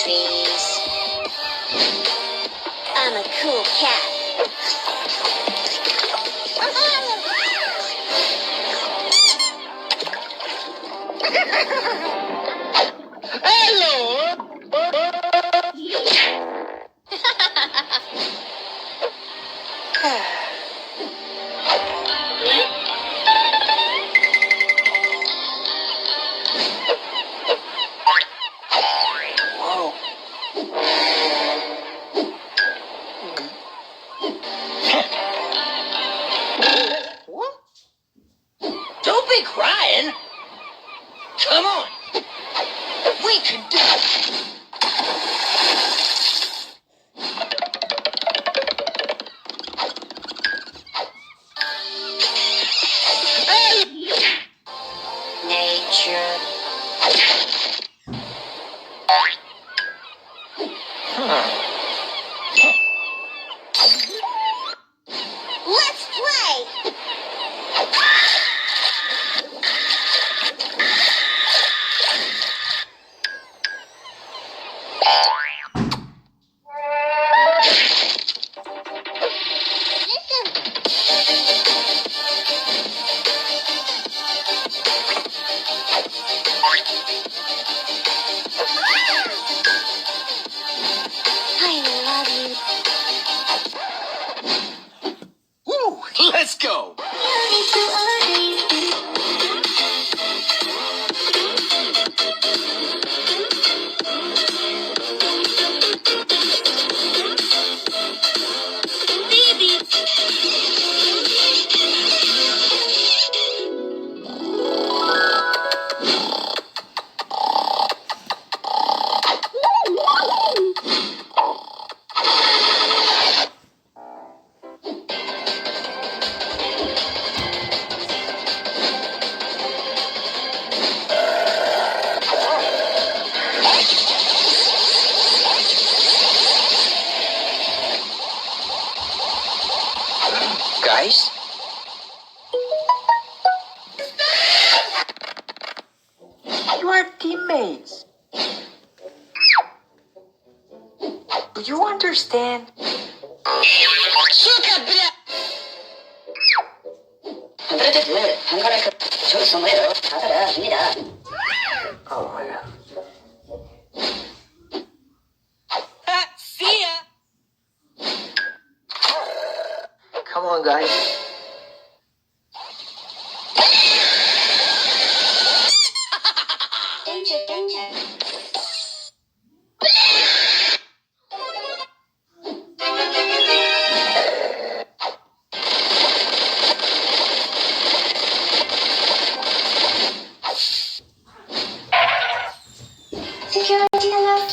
sweeties. I'm a cool cat. Hello! Whoa. What? Don't be crying. Come on. We can do it. Nature. Let's play. I love you. Woo, let's go. Guys? You are teammates. Do you understand? Suka, bля! Oh my god. See ya! Come on, guys. Danger, danger. Security alert.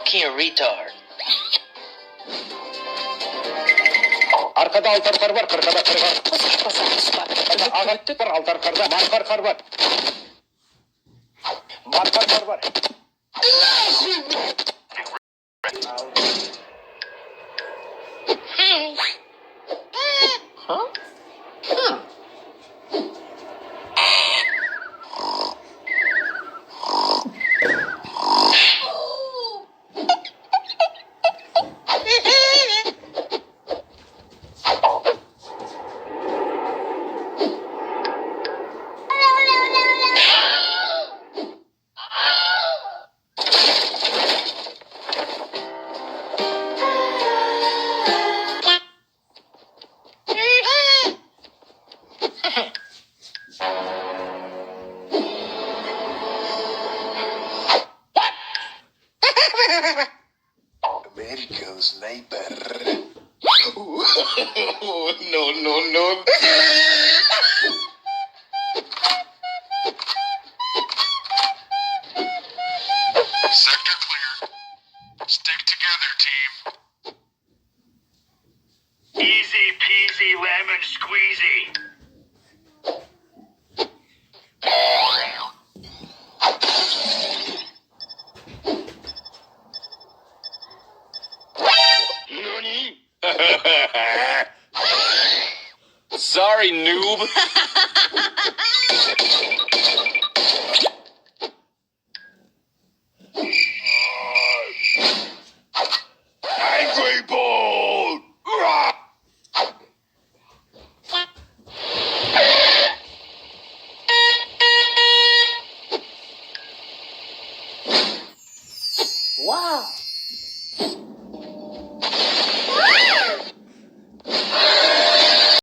Fucking retard. Arkada altar kar var, arkada kar var. Ağaçlık var, altar karda, markar kar var. Markar kar var. Huh? America's neighbor. No. Sector clear. Stick together, team. Easy peasy lemon squeezy. Sorry, noob.